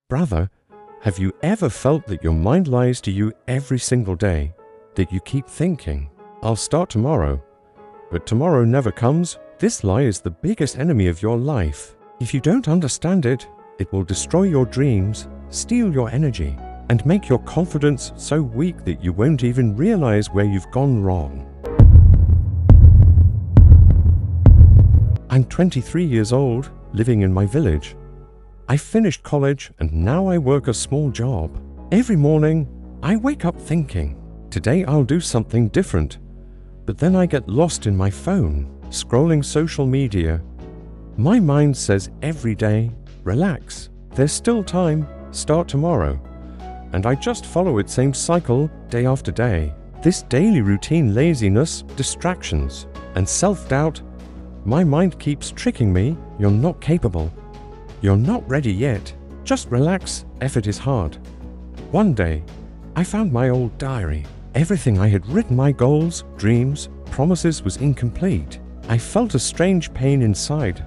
Brother, have you ever felt that your mind lies to you every single day? That you keep thinking, I'll start tomorrow, but tomorrow never comes? This lie is the biggest enemy of your life. If you don't understand it, it will destroy your dreams, steal your energy, and make your confidence so weak that you won't even realize where you've gone wrong. I'm 23 years old, living in my village. I finished college and now I work a small job. Every morning, I wake up thinking, today I'll do something different. But then I get lost in my phone, scrolling social media. My mind says every day, relax, there's still time, start tomorrow. And I just follow its same cycle day after day. This daily routine, laziness, distractions, and self-doubt. My mind keeps tricking me, you're not capable. You're not ready yet. Just relax, effort is hard. One day, I found my old diary. Everything I had written, my goals, dreams, promises, was incomplete. I felt a strange pain inside.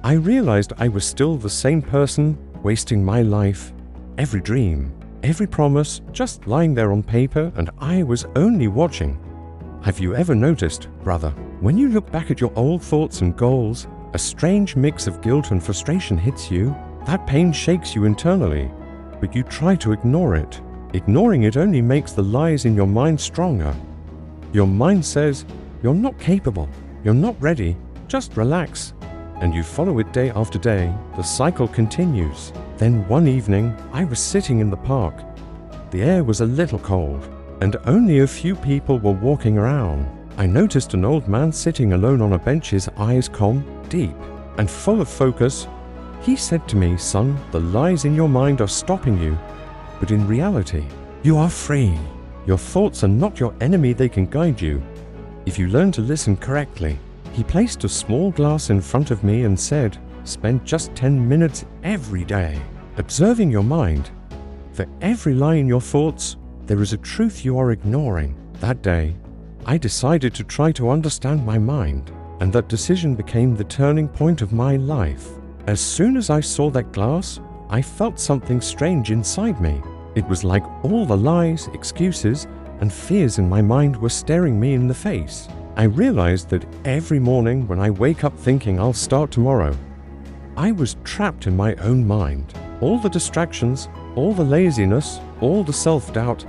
I realized I was still the same person, wasting my life. Every dream, every promise, just lying there on paper, and I was only watching. Have you ever noticed, brother, when you look back at your old thoughts and goals, a strange mix of guilt and frustration hits you? That pain shakes you internally, but you try to ignore it. Ignoring it only makes the lies in your mind stronger. Your mind says, you're not capable, you're not ready, just relax. And you follow it day after day, the cycle continues. Then one evening, I was sitting in the park. The air was a little cold, and only a few people were walking around. I noticed an old man sitting alone on a bench, his eyes calm, deep, and full of focus. He said to me, son, the lies in your mind are stopping you, but in reality, you are free. Your thoughts are not your enemy, they can guide you, if you learn to listen correctly. He placed a small glass in front of me and said, spend just 10 minutes every day, observing your mind. For every lie in your thoughts, there is a truth you are ignoring. That day, I decided to try to understand my mind, and that decision became the turning point of my life. As soon as I saw that glass, I felt something strange inside me. It was like all the lies, excuses, and fears in my mind were staring me in the face. I realized that every morning when I wake up thinking I'll start tomorrow, I was trapped in my own mind. All the distractions, all the laziness, all the self-doubt,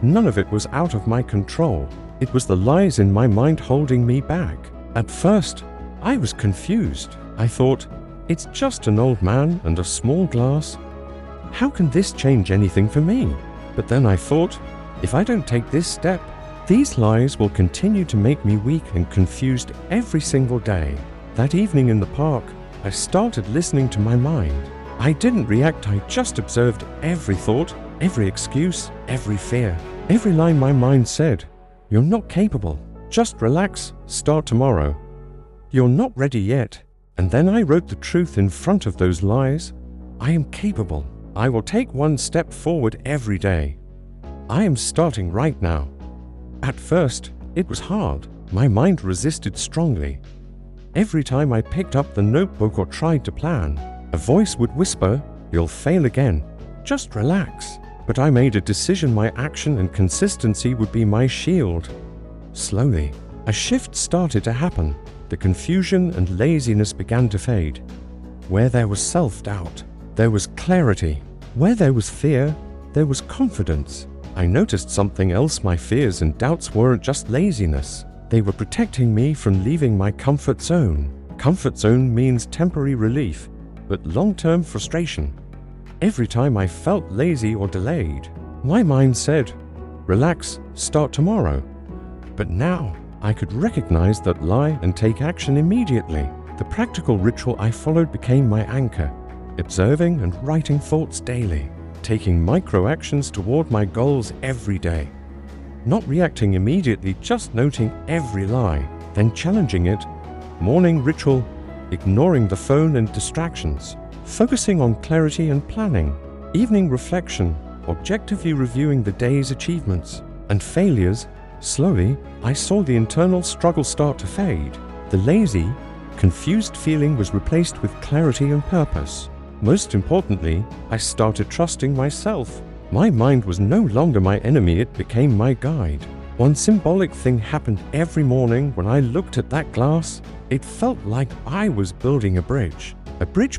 none of it was out of my control. It was the lies in my mind holding me back. At first, I was confused. I thought, it's just an old man and a small glass. How can this change anything for me? But then I thought, if I don't take this step, these lies will continue to make me weak and confused every single day. That evening in the park, I started listening to my mind. I didn't react, I just observed every thought, every excuse, every fear. Every line my mind said, you're not capable, just relax, start tomorrow. You're not ready yet. And then I wrote the truth in front of those lies. I am capable. I will take one step forward every day. I am starting right now. At first, it was hard. My mind resisted strongly. Every time I picked up the notebook or tried to plan, a voice would whisper, you'll fail again. Just relax. But I made a decision, my action and consistency would be my shield. Slowly, a shift started to happen. The confusion and laziness began to fade. Where there was self-doubt, there was clarity. Where there was fear, there was confidence. I noticed something else. My fears and doubts weren't just laziness. They were protecting me from leaving my comfort zone. Comfort zone means temporary relief, but long-term frustration. Every time I felt lazy or delayed, my mind said, relax, start tomorrow. But now, I could recognize that lie and take action immediately. The practical ritual I followed became my anchor, observing and writing thoughts daily, taking micro-actions toward my goals every day. Not reacting immediately, just noting every lie, then challenging it. Morning ritual, ignoring the phone and distractions, focusing on clarity and planning. Evening reflection, objectively reviewing the day's achievements and failures. Slowly, I saw the internal struggle start to fade. The lazy, confused feeling was replaced with clarity and purpose. Most importantly, I started trusting myself. My mind was no longer my enemy, it became my guide. One symbolic thing happened every morning when I looked at that glass. It felt like I was building a bridge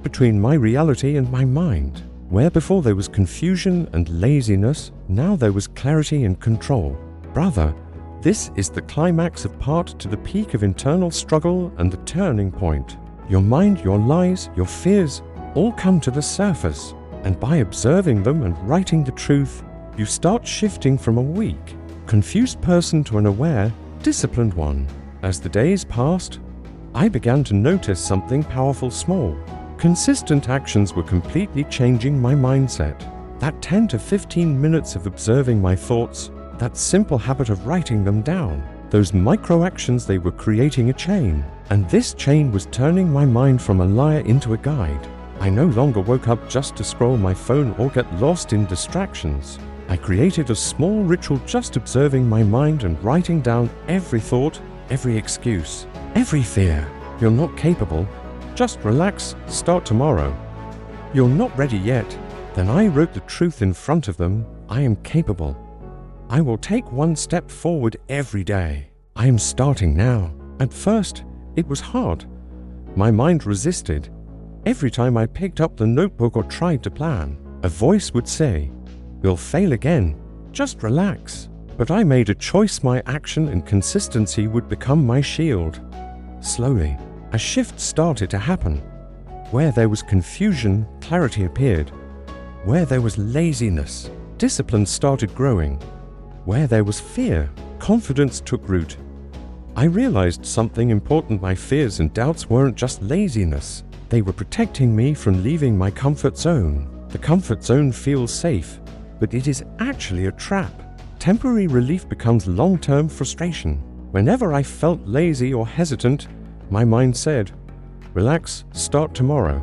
between my reality and my mind. Where before there was confusion and laziness, now there was clarity and control. Brother, this is the climax of part to the peak of internal struggle and the turning point. Your mind, your lies, your fears all come to the surface, and by observing them and writing the truth, you start shifting from a weak, confused person to an aware, disciplined one. As the days passed, I began to notice something powerful small. Consistent actions were completely changing my mindset. That 10 to 15 minutes of observing my thoughts, that simple habit of writing them down, those micro actions, they were creating a chain. And this chain was turning my mind from a liar into a guide. I no longer woke up just to scroll my phone or get lost in distractions. I created a small ritual just observing my mind and writing down every thought, every excuse, every fear. You're not capable. Just relax, start tomorrow. You're not ready yet. Then I wrote the truth in front of them. I am capable. I will take one step forward every day. I am starting now. At first, it was hard. My mind resisted. Every time I picked up the notebook or tried to plan, a voice would say, "You'll fail again. Just relax." But I made a choice. My action and consistency would become my shield. Slowly, a shift started to happen. Where there was confusion, clarity appeared. Where there was laziness, discipline started growing. Where there was fear, confidence took root. I realized something important. My fears and doubts weren't just laziness. They were protecting me from leaving my comfort zone. The comfort zone feels safe, but it is actually a trap. Temporary relief becomes long-term frustration. Whenever I felt lazy or hesitant, my mind said, "Relax, start tomorrow."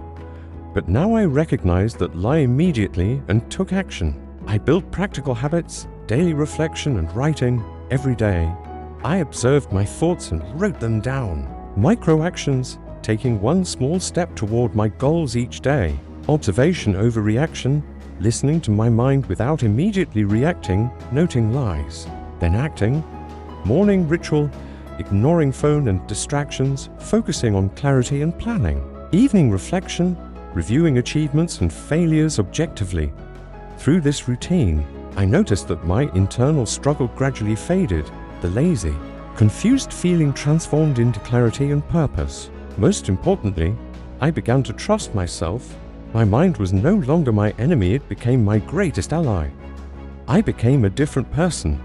But now I recognized that lie immediately and took action. I built practical habits, daily reflection and writing every day. I observed my thoughts and wrote them down. Micro actions, taking one small step toward my goals each day. Observation over reaction, listening to my mind without immediately reacting, noting lies. Then acting. Morning ritual, ignoring phone and distractions, focusing on clarity and planning. Evening reflection, reviewing achievements and failures objectively. Through this routine, I noticed that my internal struggle gradually faded. The lazy, confused feeling transformed into clarity and purpose. Most importantly, I began to trust myself. My mind was no longer my enemy, it became my greatest ally. I became a different person.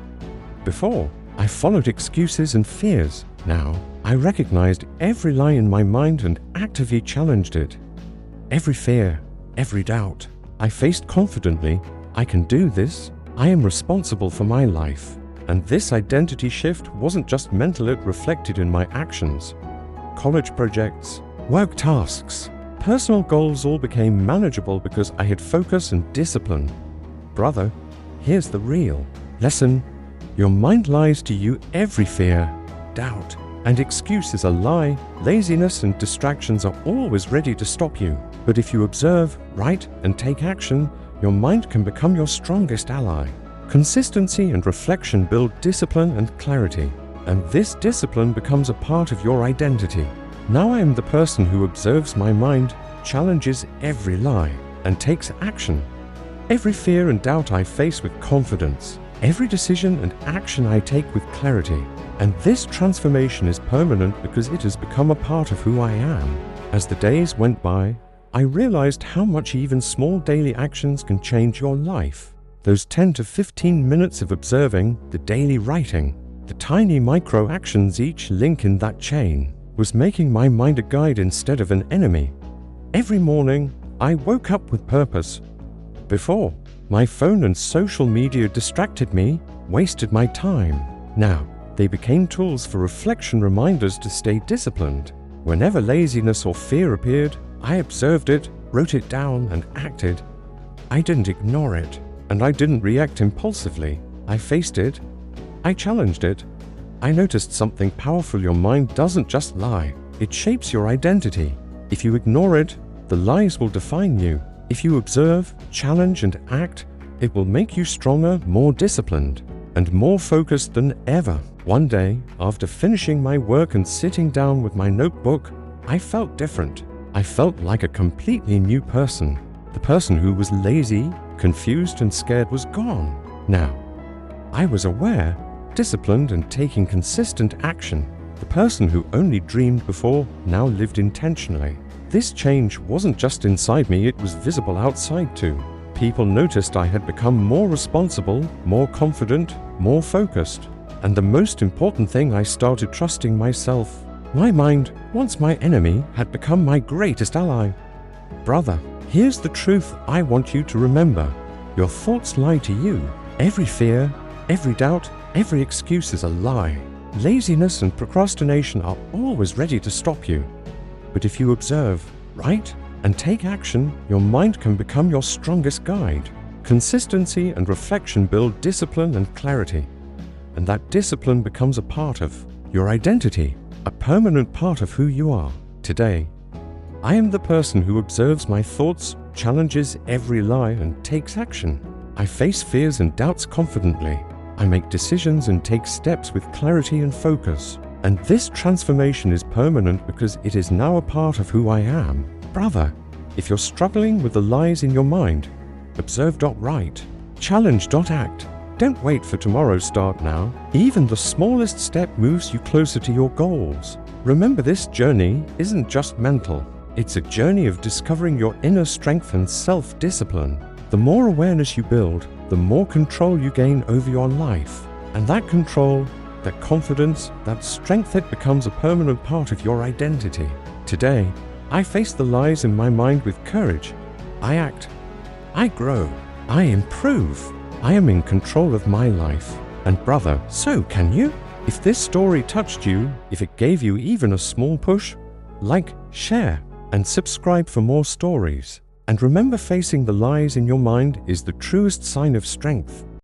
Before, I followed excuses and fears. Now, I recognized every lie in my mind and actively challenged it. Every fear, every doubt, I faced confidently. I can do this. I am responsible for my life. And this identity shift wasn't just mental, it reflected in my actions. College projects, work tasks, personal goals all became manageable because I had focus and discipline. Brother, here's the real lesson. Your mind lies to you. Every fear, doubt, and excuse is a lie. Laziness and distractions are always ready to stop you. But if you observe, write, and take action, your mind can become your strongest ally. Consistency and reflection build discipline and clarity, and this discipline becomes a part of your identity. Now I am the person who observes my mind, challenges every lie, and takes action. Every fear and doubt I face with confidence. Every decision and action I take with clarity. And this transformation is permanent because it has become a part of who I am. As the days went by, I realized how much even small daily actions can change your life. Those 10 to 15 minutes of observing, the daily writing, the tiny micro actions, each link in that chain, was making my mind a guide instead of an enemy. Every morning, I woke up with purpose. Before, my phone and social media distracted me, wasted my time. Now, they became tools for reflection, reminders to stay disciplined. Whenever laziness or fear appeared, I observed it, wrote it down, and acted. I didn't ignore it, and I didn't react impulsively. I faced it. I challenged it. I noticed something powerful. Your mind doesn't just lie. It shapes your identity. If you ignore it, The lies will define you. If you observe, challenge, and act, it will make you stronger, more disciplined, and more focused than ever. One day, after finishing my work and sitting down with my notebook, I felt different. I felt like a completely new person. The person who was lazy, confused, and scared was gone. Now, I was aware, disciplined, and taking consistent action. The person who only dreamed before now lived intentionally. This change wasn't just inside me, it was visible outside too. People noticed I had become more responsible, more confident, more focused. And the most important thing, I started trusting myself. My mind, once my enemy, had become my greatest ally. Brother, here's the truth I want you to remember. Your thoughts lie to you. Every fear, every doubt, every excuse is a lie. Laziness and procrastination are always ready to stop you. But if you observe, write, and take action, your mind can become your strongest guide. Consistency and reflection build discipline and clarity. And that discipline becomes a part of your identity, a permanent part of who you are. Today, I am the person who observes my thoughts, challenges every lie, and takes action. I face fears and doubts confidently. I make decisions and take steps with clarity and focus. And this transformation is permanent because it is now a part of who I am. Brother, if you're struggling with the lies in your mind, observe.write, challenge.act. Don't wait for tomorrow, start now. Even the smallest step moves you closer to your goals. Remember, this journey isn't just mental. It's a journey of discovering your inner strength and self-discipline. The more awareness you build, the more control you gain over your life. And that control, that confidence, that strength, it becomes a permanent part of your identity. Today, I face the lies in my mind with courage. I act. I grow. I improve. I am in control of my life. And brother, so can you? If this story touched you, if it gave you even a small push, like, share, and subscribe for more stories. And remember, facing the lies in your mind is the truest sign of strength.